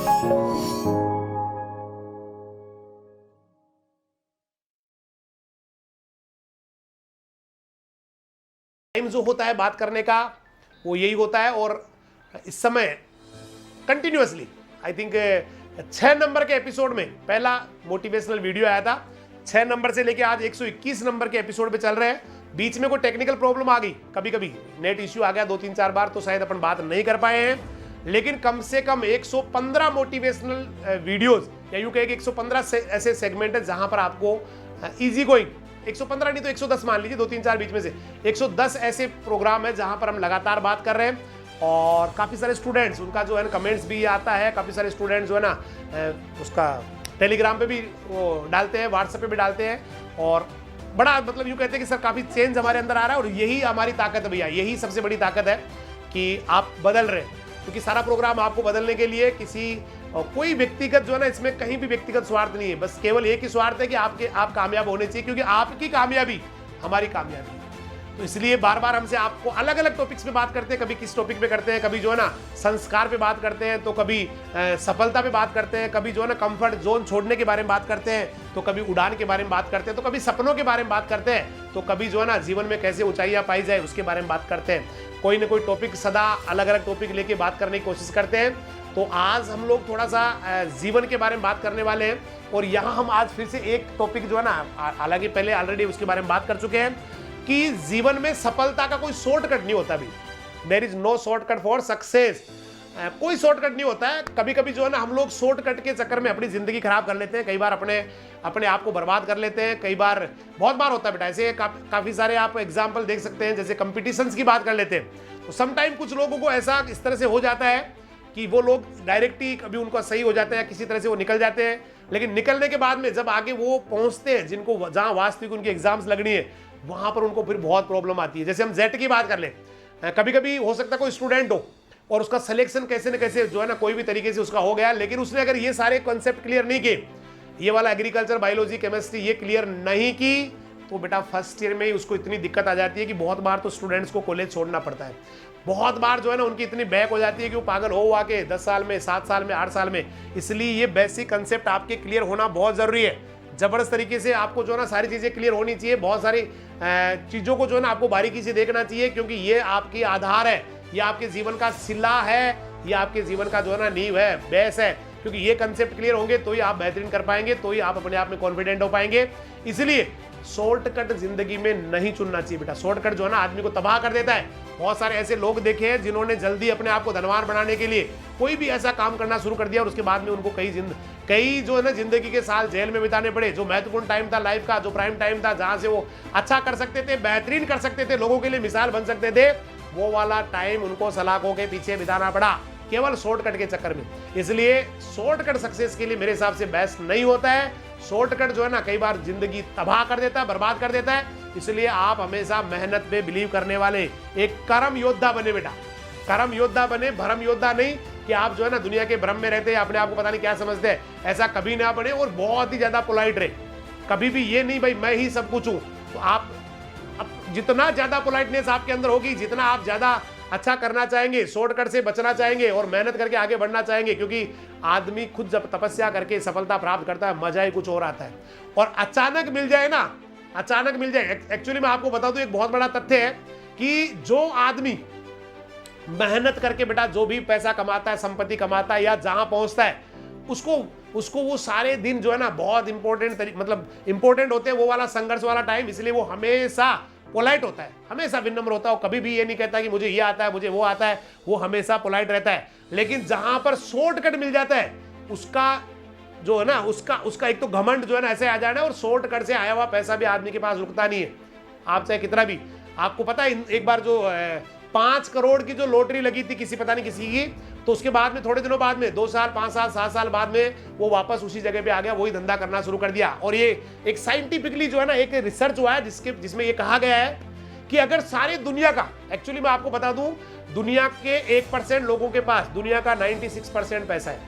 Time जो होता है बात करने का वो यही होता है। और इस समय कंटिन्यूअसली आई थिंक 6 नंबर के एपिसोड में पहला मोटिवेशनल वीडियो आया था, 6 नंबर से लेके आज 121 नंबर के एपिसोड पे चल रहे हैं। बीच में कोई टेक्निकल प्रॉब्लम आ गई, कभी कभी नेट इश्यू आ गया 2-3-4 बार, तो शायद अपन बात नहीं कर पाए हैं। लेकिन कम से कम 115 मोटिवेशनल वीडियोस, या यूं कहे कि 115 ऐसे सेगमेंट है जहां पर आपको इजी गोइंग, 115 नहीं तो 110 मान लीजिए, 2-3-4 बीच में से 110 ऐसे प्रोग्राम है जहां पर हम लगातार बात कर रहे हैं। और काफ़ी सारे स्टूडेंट्स, उनका जो है ना कमेंट्स भी आता है, काफ़ी सारे स्टूडेंट्स जो है ना उसका टेलीग्राम पे भी वो डालते हैं, व्हाट्सएप पे भी डालते हैं। और बड़ा मतलब यूँ कहते हैं कि सर काफ़ी चेंज हमारे अंदर आ रहा है, और यही हमारी ताकत है भैया, यही सबसे बड़ी ताकत है कि आप बदल रहे हैं। क्योंकि सारा प्रोग्राम आपको बदलने के लिए किसी कोई व्यक्तिगत जो है ना, इसमें कहीं भी व्यक्तिगत स्वार्थ नहीं है, बस केवल एक ही स्वार्थ है कि आप कामयाब होने चाहिए, क्योंकि आपकी कामयाबी हमारी कामयाबी है। तो इसलिए बार बार हमसे आपको अलग अलग टॉपिक्स पे बात करते हैं, कभी किस टॉपिक पे करते हैं, कभी जो है ना संस्कार पे बात करते हैं, तो कभी सफलता पे बात करते हैं, कभी जो है ना कंफर्ट जोन छोड़ने के बारे में बात करते हैं, तो कभी उड़ान के बारे में बात करते हैं, तो कभी सपनों के बारे में बात करते हैं, तो कभी जो है ना जीवन में कैसे ऊंचाइयां पाई जाए उसके बारे में बात करते हैं। कोई ना कोई टॉपिक, सदा अलग अलग टॉपिक लेके बात करने की कोशिश करते हैं। तो आज हम लोग थोड़ा सा जीवन के बारे में बात करने वाले हैं, और यहाँ हम आज फिर से एक टॉपिक जो है ना, हालांकि पहले ऑलरेडी उसके बारे में बात कर चुके हैं कि जीवन में सफलता का कोई शॉर्टकट नहीं होता भी। There is no shortcut for success, कोई शॉर्टकट नहीं होता है। कभी कभी जो है ना हम लोग शॉर्टकट के चक्कर में अपनी जिंदगी खराब कर लेते हैं, कई बार अपने आप को बर्बाद कर लेते हैं, कई बार, बहुत बार होता है बेटा ऐसे। काफी सारे आप एग्जाम्पल देख सकते हैं, जैसे कंपटीशंस की बात कर लेते हैं, तो समटाइम कुछ लोगों को ऐसा इस तरह से हो जाता है कि वो लोग डायरेक्ट ही कभी उनका सही हो जाता है, किसी तरह से वो निकल जाते हैं, लेकिन निकलने के बाद में जब आगे वो पहुंचते हैं, जिनको जहां वास्तविक उनकी एग्जाम्स लगनी है, वहां पर उनको फिर बहुत प्रॉब्लम आती है। जैसे हम जेट की बात कर ले, कभी कभी हो सकता है कोई स्टूडेंट हो और उसका सिलेक्शन कैसे न कैसे जो है ना कोई भी तरीके से उसका हो गया, लेकिन उसने अगर ये सारे कॉन्सेप्ट क्लियर नहीं किए, ये वाला एग्रीकल्चर, बायोलॉजी, केमिस्ट्री ये क्लियर नहीं की, तो बेटा फर्स्ट ईयर में ही उसको इतनी दिक्कत आ जाती है कि बहुत बार तो स्टूडेंट्स को कॉलेज छोड़ना पड़ता है। बहुत बार जो है ना उनकी इतनी बैक हो जाती है कि वो पागल हो हुआ के 10 साल में, 7 साल में, 8 साल में। इसलिए ये बेसिक कंसेप्ट आपके क्लियर होना बहुत जरूरी है। जबरदस्त तरीके से आपको जो है ना सारी चीजें क्लियर होनी चाहिए, बहुत सारी चीजों को जो है ना आपको बारीकी से देखना चाहिए, क्योंकि ये आपकी आधार है, ये आपके जीवन का सिला है, ये आपके जीवन का जो है ना नींव है, बेस है। क्योंकि ये कंसेप्ट क्लियर होंगे तो ही आप बेहतरीन कर पाएंगे, तो ही आप अपने आप में कॉन्फिडेंट हो पाएंगे। इसलिए शॉर्टकट जिंदगी में नहीं चुनना चाहिए बेटा। शॉर्टकट जो है ना आदमी को तबाह कर देता है। बहुत सारे ऐसे लोग देखे हैं जिन्होंने जल्दी अपने आप को धनवान बनाने के लिए कोई भी ऐसा काम करना शुरू कर दिया, और उसके बाद में उनको कई जो है ना जिंदगी के साल जेल में बिताने पड़े। जो महत्वपूर्ण टाइम था लाइफ का, जो प्राइम टाइम था, जहां से वो अच्छा कर सकते थे, बेहतरीन कर सकते थे, लोगों के लिए मिसाल बन सकते थे, वो वाला टाइम उनको सलाखों के पीछे बिताना पड़ा, केवल शॉर्टकट के चक्कर में। इसलिए शॉर्टकट सक्सेस के लिए मेरे हिसाब से बेस्ट नहीं होता है। शॉर्टकट जो है ना कई बार जिंदगी तबाह कर देता है, बर्बाद कर देता है। इसलिए आप हमेशा मेहनत पे बिलीव करने वाले एक कर्म योद्धा बने बेटा, कर्म योद्धा बने, भरम योद्धा नहीं कि आप जो है ना दुनिया के भ्रम में रहते हैं, अपने आप को पता नहीं क्या समझते हैं, ऐसा कभी ना बने। और बहुत ही ज्यादा पोलाइट रहे, कभी भी ये नहीं भाई मैं ही सब कुछ हूं। तो आप जितना ज्यादा पोलाइटनेस आपके अंदर होगी, जितना आप ज्यादा अच्छा करना चाहेंगे, शॉर्टकट से बचना चाहेंगे और मेहनत करके आगे बढ़ना चाहेंगे, क्योंकि आदमी खुद जब तपस्या करके सफलता प्राप्त करता है, मजा ही कुछ और आता है। और अचानक मिल जाए ना, अचानक मिल जाए, एक्चुअली मैं आपको बता दूं एक बहुत बड़ा तथ्य है कि जो आदमी मेहनत करके बेटा जो भी पैसा कमाता है, संपत्ति कमाता है, या जहां पहुंचता है, उसको वो सारे दिन जो है ना बहुत इंपॉर्टेंट होते हैं, वो वाला संघर्ष वाला टाइम। इसलिए वो हमेशा पोलाइट होता है, हमेशा विनम्र होता है, वो कभी भी ये नहीं कहता कि मुझे ये आता है, मुझे वो आता है, वो हमेशा पोलाइट रहता है। लेकिन जहां पर शॉर्टकट मिल जाता है, उसका जो है ना उसका एक तो घमंड जो है ना ऐसे आ जाना, और शॉर्टकट से आया हुआ पैसा भी आदमी के पास रुकता नहीं है। आप चाहे कितना भी, आपको पता है एक बार जो 5 करोड़ की जो लॉटरी लगी थी किसी की, तो उसके बाद में थोड़े दिनों बाद में 2 साल, 5 साल, 7 साल बाद में वो वापस उसी जगह पे आ गया, वही धंधा करना शुरू कर दिया। और ये एक साइंटिफिकली जो है ना एक रिसर्च हुआ है जिसमें ये कहा गया है कि अगर सारे दुनिया का, एक्चुअली मैं आपको बता दूं, दुनिया के 1% लोगों के पास दुनिया का 96% पैसा है।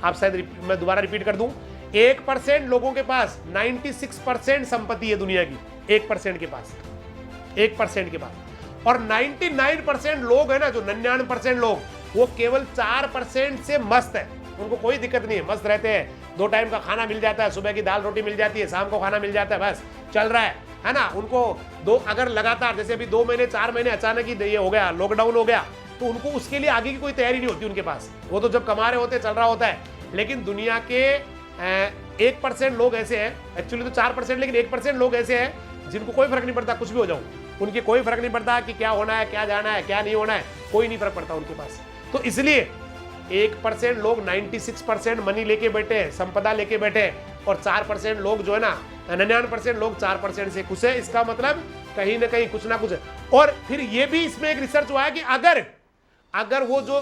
आप शायद मैं दोबारा रिपीट कर दूं, 1% लोगों के पास 96% संपत्ति है दुनिया की, 1% के पास, 1% के पास। और 99% लोग है ना, जो 99% लोग, वो केवल 4% से मस्त है। उनको कोई दिक्कत नहीं है, मस्त रहते हैं, 2 टाइम का खाना मिल जाता है, सुबह की दाल रोटी मिल जाती है, शाम को खाना मिल जाता है, बस चल रहा है ना। उनको अगर लगातार जैसे अभी 2 महीने 4 महीने अचानक ही ये हो गया, लॉकडाउन हो गया, तो उनको उसके लिए आगे की कोई तैयारी नहीं होती उनके पास, वो तो जब कमा रहे होते चल रहा होता है। लेकिन दुनिया के 1% लोग ऐसे हैं, एक्चुअली तो 4%, लेकिन 1% लोग ऐसे हैं जिनको कोई फर्क नहीं पड़ता, कुछ भी हो जाऊं, उनके कोई फर्क नहीं पड़ता कि क्या होना है, क्या जाना है, क्या नहीं होना है, कोई नहीं फर्क पड़ता उनके पास। तो इसलिए 1% लोग 96% मनी लेके बैठे हैं, संपदा लेके बैठे हैं, और 4% लोग जो है ना, 99% लोग 4% से खुश है। इसका मतलब कहीं ना कहीं कुछ ना कुछ है। और फिर ये भी इसमें एक रिसर्च हुआ है कि अगर वो जो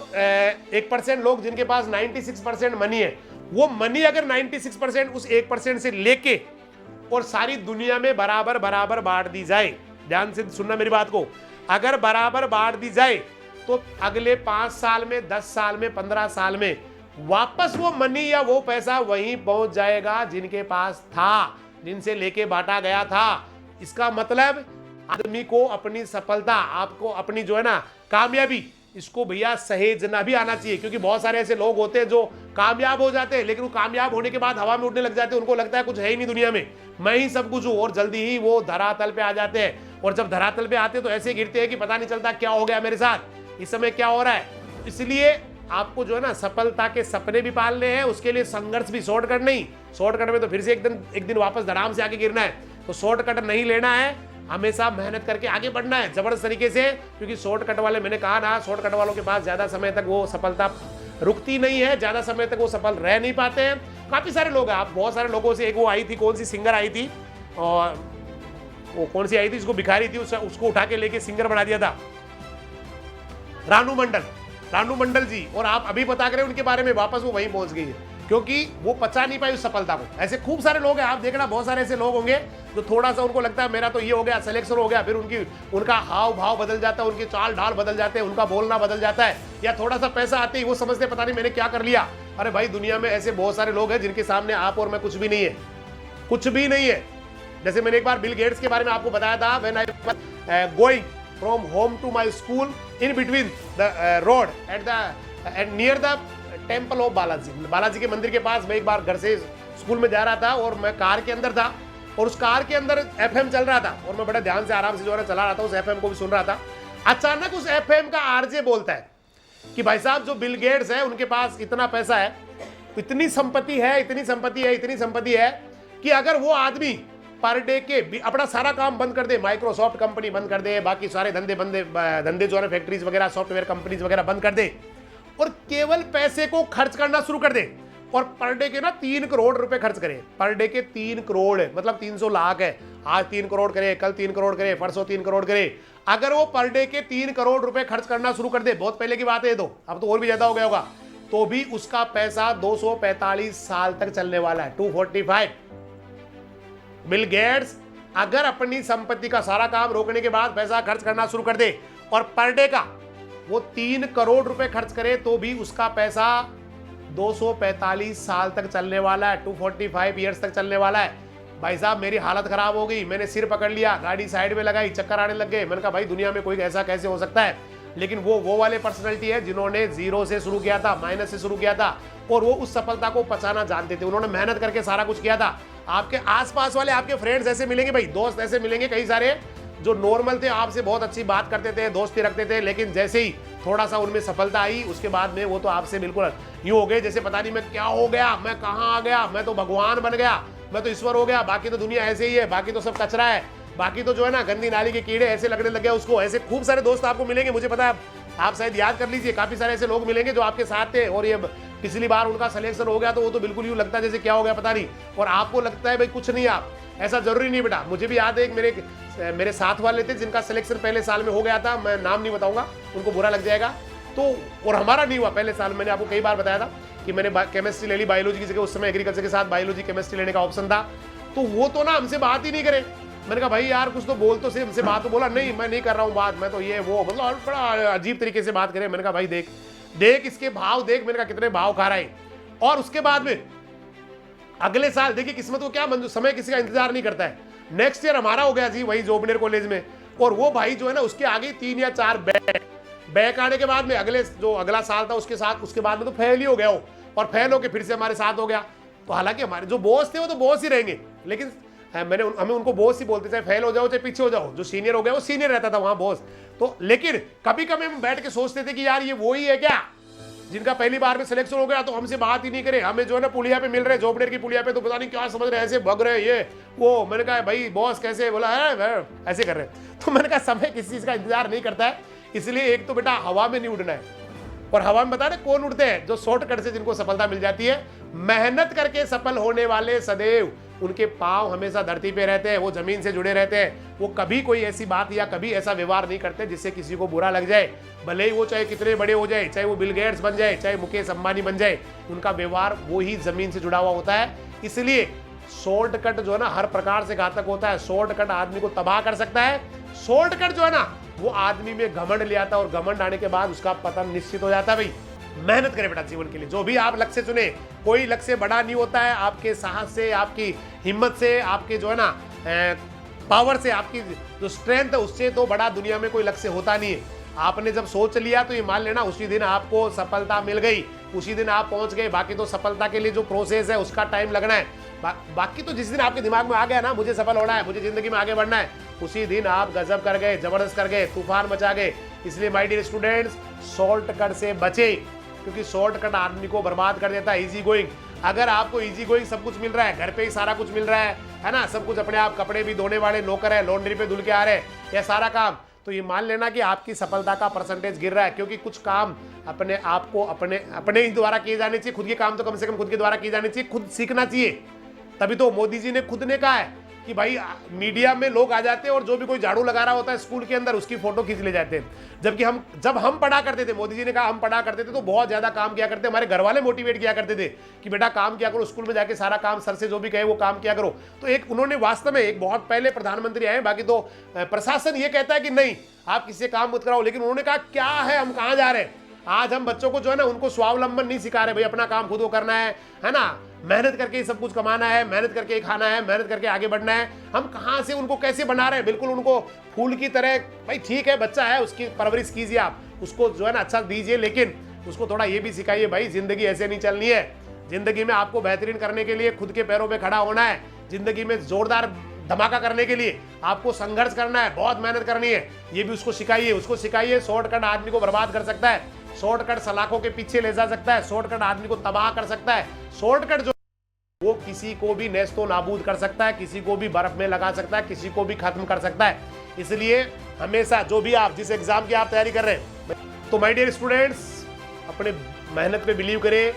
1% लोग जिनके पास 96% मनी है, वो मनी अगर 96% उस 1% से लेके और सारी दुनिया में बराबर बराबर बांट दी जाए, ध्यान से सुनना मेरी बात को, अगर बराबर बांट दी जाए तो अगले 5 साल में, 10 साल में, 15 साल में वापस वो मनी या वो पैसा वहीं पहुंच जाएगा जिनके पास था, जिनसे लेके बांटा गया था। इसका मतलब आदमी को अपनी सफलता, आपको अपनी जो है ना कामयाबी, इसको भैया सहेजना भी आना चाहिए। क्योंकि बहुत सारे ऐसे लोग होते हैं जो कामयाब हो जाते हैं, लेकिन वो कामयाब होने के बाद हवा में उड़ने लग जाते हैं, उनको लगता है कुछ है ही नहीं दुनिया में, मैं ही सब कुछ हूं, और जल्दी ही वो धरातल पे आ जाते हैं। और जब धरातल पे आते हैं तो ऐसे गिरते हैं कि पता नहीं चलता क्या हो गया मेरे साथ, इस समय क्या हो रहा है। इसलिए आपको जो है ना सफलता के सपने भी पालने हैं, उसके लिए संघर्ष भी, शॉर्टकट नहीं। शॉर्टकट में तो फिर से एक दिन वापस धराम से आगे गिरना है, तो शॉर्टकट नहीं लेना है, हमेशा मेहनत करके आगे बढ़ना है जबरदस्त तरीके से। क्योंकि शॉर्टकट वाले, मैंने कहा ना, शॉर्टकट वालों के पास ज्यादा समय तक वो सफलता रुकती नहीं है, ज्यादा समय तक वो सफल रह नहीं पाते हैं। काफी सारे लोग हैं, आप बहुत सारे लोगों से, एक वो आई थी, कौन सी सिंगर आई थी, और वो कौन सी आई थी, उसको भिखारी थी, उसको उठा के लेके सिंगर बना दिया था, रानू मंडल जी। और आप अभी बता कर उनके बारे में, वापस वो वहीं पहुंच गई है, क्योंकि वो पचा नहीं पाई उस सफलता को। ऐसे खूब सारे लोग हैं, आप देखना, बहुत सारे ऐसे लोग होंगे जो थोड़ा सा उनको लगता है मेरा तो ये हो गया, सिलेक्शन हो गया, फिर उनका हाव भाव बदल जाता है, उनकी चाल ढाल बदल जाते हैं, उनका बोलना बदल जाता है, या थोड़ा सा पैसा आते ही वो समझते पता नहीं मैंने क्या कर लिया। अरे भाई, दुनिया में ऐसे बहुत सारे लोग हैं जिनके सामने आप और मैं कुछ भी नहीं है, कुछ भी नहीं है। जैसे मैंने एक बार बिल गेट्स के बारे में आपको बताया था, when I was going from home to my school, in between the road at near the temple of Balaji के मंदिर के पास, मैं एक बार घर से स्कूल में जा रहा था और मैं कार के अंदर था, और उस कार के अंदर एफएम चल रहा था, और मैं बड़े ध्यान से आराम से जो है चला रहा था, उस एफएम को भी सुन रहा था। अचानक उस एफएम का आरजे बोलता है कि भाई साहब, जो बिल गेट्स है उनके पास इतना पैसा है, इतनी संपत्ति है, इतनी संपत्ति है, इतनी संपत्ति है कि अगर वो आदमी पर डे के अपना सारा काम बंद कर दे, माइक्रोसॉफ्ट कंपनी बंद कर दे, बाकी सारे धंधे जो है फैक्ट्रीज वगैरह, सॉफ्टवेयर कंपनीज वगैरह बंद कर दे, और केवल पैसे को खर्च करना शुरू कर दे, और पर डे के ना 3 करोड़ रुपए खर्च करे। पर डे के 3 करोड़ मतलब 300 लाख है, आज 3 करोड़ करे, कल 3 करोड़ करे, परसों 3 करोड़ करे। अगर वो पर डे के 3 करोड़ रुपए खर्च करना शुरू कर दे, बहुत पहले की बात है, तो अब तो और भी ज्यादा हो गया होगा, तो भी उसका पैसा 245 साल तक चलने वाला है, 245। बिल गेट्स अगर अपनी संपत्ति का सारा काम रोकने के बाद पैसा खर्च करना शुरू कर दे, और पर डे का वो 3 करोड़ रुपए खर्च करे, तो भी उसका पैसा 245 साल तक चलने वाला है, 245 ईयर्स तक चलने वाला है। भाई साहब, मेरी हालत खराब हो गई, मैंने सिर पकड़ लिया, गाड़ी साइड में लगाई, चक्कर आने लग गए। मैंने कहा भाई, दुनिया में कोई ऐसा कैसे हो सकता है। लेकिन वो वाले पर्सनैलिटी है जिन्होंने जीरो से शुरू किया था, माइनस से शुरू किया था, और वो उस सफलता को पचाना जानते थे, उन्होंने मेहनत करके सारा कुछ किया था। आपके आसपास वाले आपके फ्रेंड्स ऐसे मिलेंगे भाई, दोस्त ऐसे मिलेंगे कई सारे, जो नॉर्मल थे, आपसे बहुत अच्छी बात करते थे, दोस्ती रखते थे, लेकिन जैसे ही थोड़ा सा उनमें सफलता आई, उसके बाद में वो तो आपसे बिल्कुल यूं हो गए जैसे पता नहीं मैं क्या हो गया, मैं कहाँ आ गया, मैं तो भगवान बन गया, मैं तो ईश्वर हो गया, बाकी तो दुनिया ऐसे ही है, बाकी तो सब कचरा है, बाकी तो जो है ना गंदी नाली के कीड़े, ऐसे लगने लग गया उसको। ऐसे खूब सारे दोस्त आपको मिलेंगे, मुझे पता है, आप शायद याद कर लीजिए, काफी सारे ऐसे लोग मिलेंगे जो आपके साथ थे, और ये पिछली बार उनका सिलेक्शन हो गया तो वो तो बिल्कुल यूं लगता है जैसे क्या हो गया पता नहीं, और आपको लगता है भाई कुछ नहीं, आप ऐसा जरूरी नहीं बेटा। मुझे भी याद है, एक मेरे साथ वाले थे जिनका सिलेक्शन पहले साल में हो गया था, मैं नाम नहीं बताऊंगा, उनको बुरा लग जाएगा, तो और हमारा नहीं हुआ पहले साल। मैंने आपको कई बार बताया था कि मैंने केमिस्ट्री ले ली बायोलॉजी की जगह, उस समय एग्रीकल्चर के साथ बायोलॉजी केमिस्ट्री लेने का ऑप्शन था, तो वो तो ना हमसे बात ही नहीं करे। मैंने कहा भाई यार कुछ तो बोल, तो हमसे बात, तो बोला नहीं मैं नहीं कर रहा हूँ बात, मैं तो ये वो, मतलब बड़ा अजीब तरीके से बात करे। मैंने कहा भाई देख इसके भाव देख, मैंने कहा कितने भाव खा रहा है। और उसके बाद में अगले साल देखिए किस्मत को क्या मंजूर, समय किसी का इंतजार नहीं करता है। नेक्स्ट ईयर हमारा हो गया जी वही जोबनेर कॉलेज में, और वो भाई जो है ना उसके आगे 3 या 4 बैक आने के बाद में अगला साल था उसके साथ, उसके बाद में तो फेल ही हो गया हो। और फेल होके फिर से हमारे साथ हो गया। तो हालांकि हमारे जो बॉस थे वो तो बॉस ही रहेंगे, लेकिन हमें उनको बॉस ही बोलते, चाहे फेल हो जाओ चाहे पीछे हो जाओ, जो सीनियर हो गया वो सीनियर रहता था वहां बॉस। तो लेकिन कभी कभी हम बैठ के सोचते थे कि यार ये वो ही है क्या जिनका पहली बार में सिलेक्शन हो गया तो हमसे बात ही नहीं करे, हमें जो है ना पुलिया पे मिल रहे, जोबनेर की पुलिया पे, तो पता नहीं क्या समझ रहे, ऐसे भग रहे ये वो। मैंने कहा भाई बॉस कैसे, बोला है ऐसे कर रहे। तो मैंने कहा समय किसी चीज का इंतजार नहीं करता है, इसलिए एक तो बेटा हवा में नहीं उड़ना है। और हवा में बता रहे कौन उड़ते हैं, जो शॉर्टकट से जिनको सफलता मिल जाती है। मेहनत करके सफल होने वाले सदैव उनके पांव हमेशा धरती पे रहते हैं, वो जमीन से जुड़े रहते हैं। वो कभी कोई ऐसी बात या कभी ऐसा व्यवहार नहीं करते जिससे किसी को बुरा लग जाए, भले ही वो चाहे कितने बड़े हो जाए, चाहे वो बिल गेट्स बन जाए, चाहे मुकेश अंबानी बन जाए, उनका व्यवहार वो ही जमीन से जुड़ा हुआ होता है। इसलिए शॉर्टकट जो है ना हर प्रकार से घातक होता है। शॉर्टकट आदमी को तबाह कर सकता है। शॉर्टकट जो है ना वो आदमी में घमंड ले आता है, और घमंड आने के बाद उसका पतन निश्चित हो जाता है। भाई मेहनत करें बेटा जीवन के लिए, जो भी आप लक्ष्य चुने, कोई लक्ष्य बड़ा नहीं होता है आपके साहस से, आपकी हिम्मत से, आपके जो है ना पावर से, आपकी जो स्ट्रेंथ है उससे तो बड़ा दुनिया में कोई लक्ष्य होता नहीं है। आपने जब सोच लिया तो ये मान लेना उसी दिन आपको सफलता मिल गई, उसी दिन आप पहुंच गए। बाकी तो सफलता के लिए जो प्रोसेस है उसका टाइम लगना है। बाकी तो जिस दिन आपके दिमाग में आ गया ना मुझे सफल होना है, मुझे जिंदगी में आगे बढ़ना है, उसी दिन आप गजब कर गए, जबरदस्त कर गए, तूफान मचा गए। इसलिए माय डियर स्टूडेंट्स, शॉर्टकट से बचे, क्योंकि शॉर्टकट आदमी को बर्बाद कर देता है। इजी गोइंग, अगर आपको इजी गोइंग सब कुछ मिल रहा है, घर पे ही सारा कुछ मिल रहा है ना, सब कुछ अपने आप, कपड़े भी धोने वाले नौकर है, लॉन्ड्री पे धुल के आ रहे हैं, यह सारा काम, तो ये मान लेना कि आपकी सफलता का परसेंटेज गिर रहा है। क्योंकि कुछ काम अपने आप को अपने ही द्वारा किए जाने चाहिए। खुद के काम तो कम से कम खुद के द्वारा किए जाने चाहिए, खुद सीखना चाहिए। तभी तो मोदी जी ने खुद ने कहा है कि भाई मीडिया में लोग आ जाते हैं और जो भी कोई झाड़ू लगा रहा होता है स्कूल के अंदर उसकी फोटो खींच ले जाते हैं। जबकि जब हम पढ़ा करते थे, मोदी जी ने कहा हम पढ़ा करते थे तो बहुत ज्यादा काम किया करते, हमारे घर वाले मोटिवेट किया करते थे कि बेटा काम किया करो, स्कूल में जाके सारा काम सर से जो भी कहे वो काम किया करो। तो एक उन्होंने वास्तव में एक बहुत पहले प्रधानमंत्री आए, बाकी तो प्रशासन ये कहता है कि नहीं आप किसी से काम मत कराओ, लेकिन उन्होंने कहा क्या है हम कहाँ जा रहे हैं। आज हम बच्चों को जो है ना उनको स्वावलंबन नहीं सिखा रहे, भाई अपना काम खुद को करना है ना, मेहनत करके सब कुछ कमाना है, मेहनत करके खाना है, मेहनत करके आगे बढ़ना है। हम कहाँ से उनको कैसे बना रहे हैं, बिल्कुल उनको फूल की तरह। भाई ठीक है बच्चा है, उसकी परवरिश कीजिए, आप उसको जो है ना अच्छा दीजिए, लेकिन उसको थोड़ा ये भी सिखाइए भाई जिंदगी ऐसे नहीं चलनी है। जिंदगी में आपको बेहतरीन करने के लिए खुद के पैरों पे खड़ा होना है। जिंदगी में जोरदार धमाका करने के लिए आपको संघर्ष करना है, बहुत मेहनत करनी है, ये भी उसको सिखाइए। शॉर्टकट आदमी को बर्बाद कर सकता है, शॉर्टकट सलाखों के पीछे ले जा सकता है, शॉर्टकट आदमी को तबाह कर सकता है। शॉर्टकट जो वो किसी को भी नेस्तो नाबूद कर सकता है, किसी को भी बर्फ में लगा सकता है, किसी को भी खत्म कर सकता है। इसलिए हमेशा जो भी आप जिस एग्जाम की आप तैयारी कर रहे हैं, तो माय डियर स्टूडेंट्स अपने मेहनत पे बिलीव करें,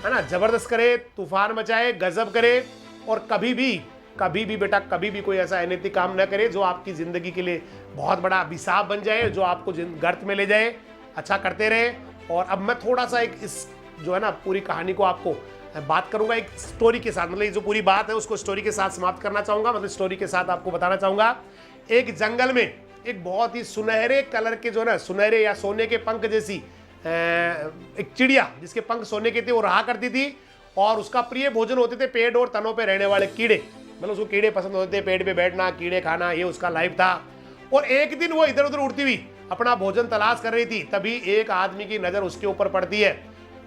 है ना, जबरदस्त करे, तूफान मचाए, गजब करे, और कभी भी बेटा कभी भी कोई ऐसा अनैतिक काम न करे जो आपकी जिंदगी के लिए बहुत बड़ा अभिशाप बन जाए, जो आपको गर्त में ले जाए। अच्छा करते रहे। और अब मैं थोड़ा सा एक इस जो है ना पूरी कहानी को आपको बात करूंगा एक स्टोरी के साथ, मतलब ये जो पूरी बात है उसको स्टोरी के साथ समाप्त करना चाहूंगा, मतलब स्टोरी के साथ आपको बताना चाहूंगा। एक जंगल में एक बहुत ही सुनहरे कलर के जो है ना, सुनहरे या सोने के पंख जैसी एक चिड़िया, जिसके पंख सोने के थे, वो रहा करती थी। और उसका प्रिय भोजन होते थे पेड़ और तनों पे रहने वाले कीड़े, मतलब उसको कीड़े पसंद होते थे, पेड़ पे बैठना, कीड़े खाना, ये उसका लाइफ था। और एक दिन वो इधर उधर उड़ती हुई अपना भोजन तलाश कर रही थी, तभी एक आदमी की नजर उसके ऊपर पड़ती है,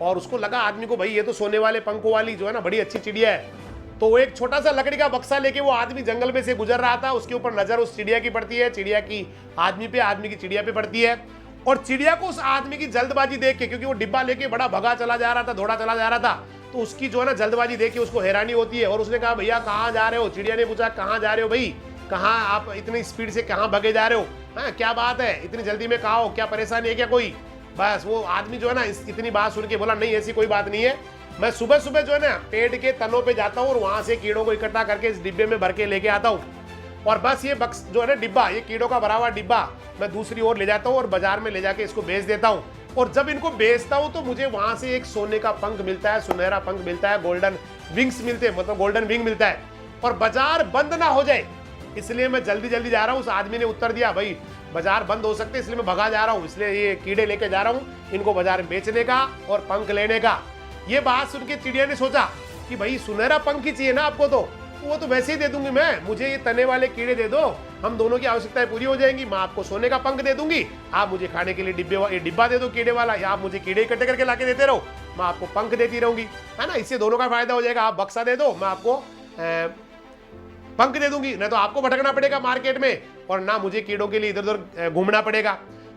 और उसको लगा आदमी को भाई ये तो सोने वाले पंखों वाली जो है ना बड़ी अच्छी चिड़िया है। तो वो एक छोटा सा लकड़ी का बक्सा लेके वो आदमी जंगल में से गुजर रहा था, उसके ऊपर नजर उस चिड़िया की पड़ती है, चिड़िया की आदमी पे, आदमी की चिड़िया पे पड़ती है। और चिड़िया को उस आदमी की जल्दबाजी देख के, क्योंकि वो डिब्बा लेके बड़ा भगा चला जा रहा था, दौड़ा चला जा रहा था, तो उसकी जो है ना जल्दबाजी देख के उसको हैरानी होती है। और उसने कहा भैया कहाँ जा रहे हो? चिड़िया ने पूछा कहाँ जा रहे हो भाई, कहाँ आप इतनी स्पीड से कहाँ भगे जा रहे हो, हाँ क्या बात है, इतनी जल्दी में कहाँ हो, क्या परेशानी है क्या कोई? बस वो आदमी जो है ना इतनी बात सुन के बोला नहीं ऐसी कोई बात नहीं है, मैं सुबह सुबह जो है ना पेड़ के तनों पे जाता हूँ और वहां से कीड़ों को इकट्ठा करके इस डिब्बे में भर के लेके आता हूँ, और बस ये बक्स जो है ना डिब्बा, ये कीड़ों का भरा हुआ डिब्बा मैं दूसरी ओर ले जाता हूँ और बाजार में ले जाके इसको बेच देता हूँ। और जब इनको बेचता हूँ तो मुझे वहां से एक सोने का पंख मिलता है, सुनहरा पंख मिलता है, गोल्डन विंग्स मिलते हैं, मतलब गोल्डन विंग मिलता है, और बाजार बंद ना हो जाए इसलिए मैं जल्दी जल्दी जा रहा हूँ। उस आदमी ने उत्तर दिया भाई बाजार बंद हो सकते इसलिए मैं भगा जा रहा हूँ, इसलिए ये कीड़े लेके जा रहा हूँ इनको बाजार में बेचने का और पंख लेने का। ये बात सुन के चिड़िया ने सोचा कि भाई सुनहरा पंख ही चाहिए ना आपको, तो वो तो वैसे ही दे दूंगी मैं, मुझे ये तने वाले कीड़े दे दो, हम दोनों की आवश्यकताएं पूरी हो जाएंगी। मैं आपको सोने का पंख दे दूंगी, आप मुझे खाने के लिए डिब्बा दे दो कीड़े वाला, या आप मुझे कीड़े इकट्ठे करके लाके देते रहो, मैं आपको पंख देती रहूंगी, है ना। इससे दोनों का फायदा हो जाएगा। आप बक्सा दे दो, मैं आपको पंख दे दूंगी, नहीं तो आपको भटकना पड़ेगा मार्केट में और ना मुझे कीड़ों के लिए इधर उधर घूमना पड़ेगा।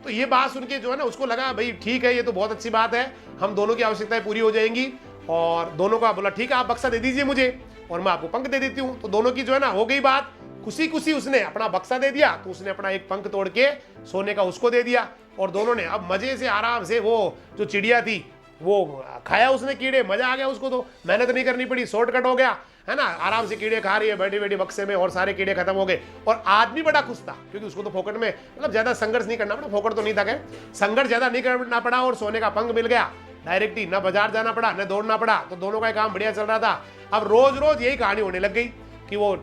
तो ये बात सुन के जो है ना उसको लगा भाई ठीक है, ये तो बहुत अच्छी बात है, हम दोनों की आवश्यकताएं पूरी हो जाएंगी। और दोनों का बोला ठीक है, आप बक्सा दे दीजिए मुझे और मैं आपको पंख दे देती हूँ। तो दोनों की जो है ना हो गई बात, खुशी खुशी उसने अपना बक्सा दे दिया, तो उसने अपना एक पंख तोड़ के सोने का उसको दे दिया और दोनों ने अब मजे से आराम से वो जो चिड़िया थी वो खाया उसने कीड़े, मजा आ गया उसको, तो मेहनत नहीं करनी पड़ी, शॉर्टकट हो गया, है ना। आराम से कीड़े खा रही है बैठे बैठे बक्से में और सारे कीड़े खत्म हो गए। और आदमी बड़ा खुश था क्योंकि उसको तो फोकट में मतलब ज्यादा संघर्ष नहीं करना पड़ा, फोकट तो नहीं था, संघर्ष ज्यादा नहीं करना पड़ा और सोने का पंख मिल गया डायरेक्ट ही, न बाजार जाना पड़ा न दौड़ना पड़ा। तो दोनों का काम बढ़िया चल रहा था। अब रोज रोज यही कहानी होने लग गई कि वो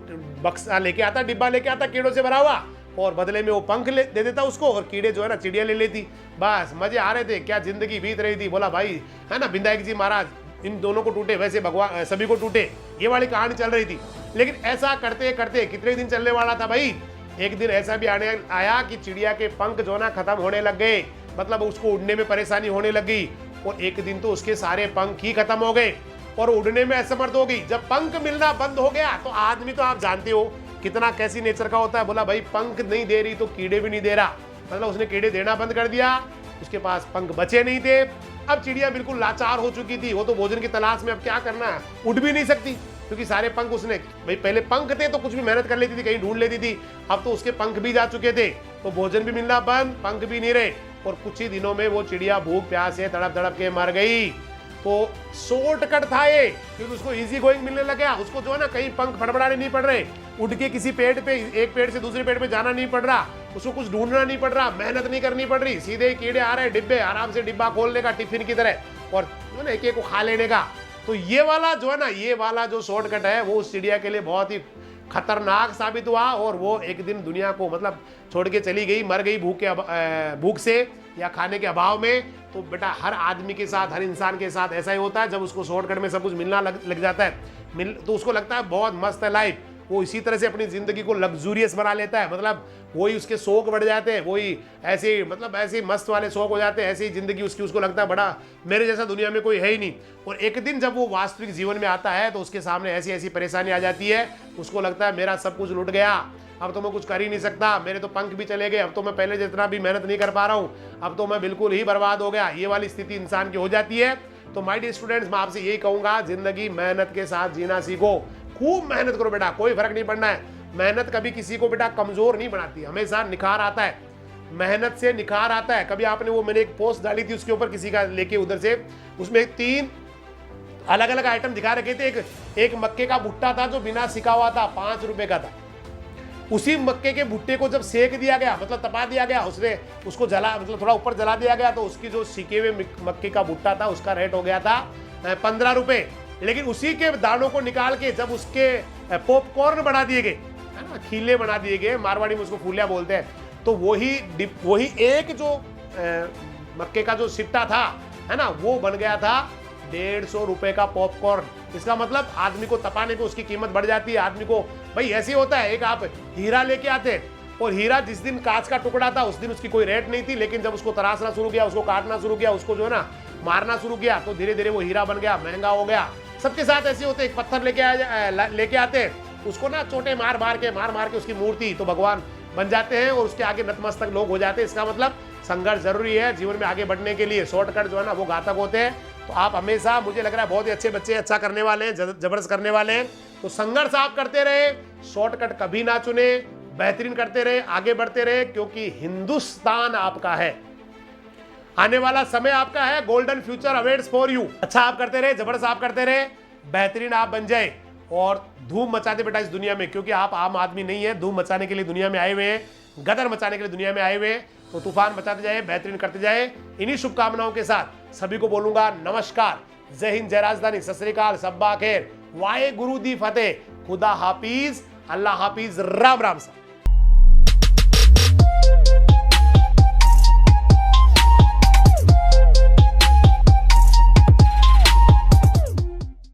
बक्सा लेके आता, डिब्बा लेके आता कीड़ों से भरा हुआ और बदले में वो पंख दे देता उसको और कीड़े जो है ना चिड़िया ले लेती। बस मजे आ रहे थे, क्या जिंदगी बीत रही थी। बोला भाई है ना विनायक जी महाराज, इन दोनों को टूटे वैसे भगवान सभी को टूटे, ये वाली कहानी चल रही थी। लेकिन ऐसा करते करते कितने दिन चलने वाला था भाई, एक दिन ऐसा भी आने आया कि चिड़िया के पंख जो ना खत्म होने लग गए, मतलब उसको उड़ने में परेशानी होने लगी और एक दिन तो उसके सारे पंख ही खत्म हो गए और उड़ने में असमर्थ हो गई। जब पंख मिलना बंद हो गया तो आदमी तो आप जानते हो कितना कैसी नेचर का होता है। बोला भाई पंख नहीं दे रही तो कीड़े भी नहीं दे रहा, मतलब उसने कीड़े देना बंद कर दिया, उसके पास पंख बचे नहीं थे। अब चिड़िया बिल्कुल लाचार हो चुकी थी, वो तो भोजन की तलाश में अब क्या करना है, उड़ भी नहीं सकती क्योंकि सारे पंख उसने, भाई पहले पंख थे तो कुछ भी मेहनत कर लेती थी, कहीं ढूंढ लेती थी, अब तो उसके पंख भी जा चुके थे, तो भोजन भी मिलना बंद, पंख भी नहीं रहे और कुछ ही दिनों में वो चिड़िया भूख प्यास से तड़प तड़प के मर गई। तो शॉर्टकट था ये, क्योंकि उसको इजी गोइंग मिलने लग गया, उसको जो है ना कहीं पंख फड़फड़ाने नहीं पड़ रहे, उड़ के किसी पेड़ पे एक पेड़ से दूसरे पेड़ पे जाना नहीं पड़ रहा, उसको कुछ ढूंढना नहीं पड़ रहा, मेहनत नहीं करनी पड़ रही, सीधे कीड़े आ रहे डिब्बे, आराम से डिब्बा खोलने का टिफिन की तरह और जो ना एक एक को खा लेने का। तो ये वाला जो है ना, ये वाला जो शॉर्टकट है वो उस चिड़िया के लिए बहुत ही खतरनाक साबित हुआ और वो एक दिन दुनिया को मतलब छोड़ के चली गई, मर गई भूख से या खाने के अभाव में। तो बेटा हर आदमी के साथ, हर इंसान के साथ ऐसा ही होता है, जब उसको शॉर्टकट में सब कुछ मिलना लग जाता है तो उसको लगता है बहुत मस्त है लाइफ, वो इसी तरह से अपनी जिंदगी को लग्जूरियस बना लेता है, मतलब वही उसके शौक बढ़ जाते हैं, वही ऐसे मतलब ऐसे मस्त वाले शौक हो जाते हैं, ऐसी जिंदगी उसकी, उसको लगता है बड़ा मेरे जैसा दुनिया में कोई है ही नहीं। और एक दिन जब वो वास्तविक जीवन में आता है तो उसके सामने ऐसी ऐसी परेशानी आ जाती है, उसको लगता है मेरा सब कुछ लुट गया, अब तो मैं कुछ कर ही नहीं सकता, मेरे तो पंख भी चले गए, अब तो मैं पहले जितना भी मेहनत नहीं कर पा रहा हूँ, अब तो मैं बिल्कुल ही बर्बाद हो गया। ये वाली स्थिति इंसान की हो जाती है। तो माय डियर स्टूडेंट्स, मैं आपसे यही कहूंगा, जिंदगी मेहनत के साथ जीना सीखो, खूब मेहनत करो बेटा, कोई फर्क नहीं पड़ना है। मेहनत कभी किसी को बेटा कमजोर नहीं बनाती, हमेशा निखार आता है, मेहनत से निखार आता है। कभी आपने वो, मैंने एक पोस्ट डाली थी उसके ऊपर किसी का लेके उधर से, उसमें 3 अलग अलग आइटम दिखा रखे थे। एक मक्के का भुट्टा था जो बिना सिका हुआ था, 5 रुपए का था। उसी मक्के के भुट्टे को जब सेक दिया गया, मतलब तपा दिया गया, उसने उसको जला, मतलब थोड़ा ऊपर जला दिया गया, तो उसकी जो सिके हुए मक्के का भुट्टा था उसका रेट हो गया था 15 रुपए। लेकिन उसी के दानों को निकाल के जब उसके पॉपकॉर्न बना दिए गए, है ना, खीले बना दिए गए, मारवाड़ी में उसको फूलिया बोलते हैं, तो वही एक जो मक्के का जो सिट्टा था, है ना, वो बन गया था 150 रुपए का पॉपकॉर्न। इसका मतलब आदमी को तपाने पे उसकी कीमत बढ़ जाती है। आदमी को भाई ऐसे होता है, एक आप हीरा लेके आते और हीरा जिस दिन कांच का टुकड़ा था उस दिन उसकी कोई रेट नहीं थी, लेकिन जब उसको तराशना शुरू किया, उसको काटना शुरू किया, उसको जो है ना मारना शुरू किया, तो धीरे धीरे वो हीरा बन गया, महंगा हो गया। सबके साथ ऐसे होते, एक पत्थर लेके आते, उसको ना चोटे मार मार के उसकी मूर्ति तो भगवान बन जाते हैं और उसके आगे नतमस्तक लोग हो जाते हैं। इसका मतलब संघर्ष जरूरी है जीवन में आगे बढ़ने के लिए, शॉर्टकट जो है ना वो घातक होते हैं। तो आप हमेशा, मुझे लग रहा है बहुत ही अच्छे बच्चे, अच्छा करने वाले हैं, जबरदस्त करने वाले हैं, तो संघर्ष आप करते रहे, शॉर्टकट कभी ना चुने, बेहतरीन करते रहे, आगे बढ़ते रहे, क्योंकि हिंदुस्तान आपका है, आने वाला समय आपका है, golden future awaits for you. अच्छा आप करते रहे, जबरदस्त आप करते रहे, बेहतरीन आप बन जाए और धूम मचा दे बेटा इस दुनिया में, क्योंकि आप आम आदमी नहीं है, धूम मचाने के लिए दुनिया में आए हुए हैं, गदर मचाने के लिए दुनिया में आए हुए हैं। तो तूफान मचाते जाए, बेहतरीन करते जाए। इन्हीं शुभकामनाओं के साथ सभी को बोलूंगा नमस्कार, जय हिंद, जय राजधानी, सत श्री अकाल, सब्बा खैर, वाहे गुरु दी फतेह, खुदा हाफिज, अल्लाह हाफिज, राम राम।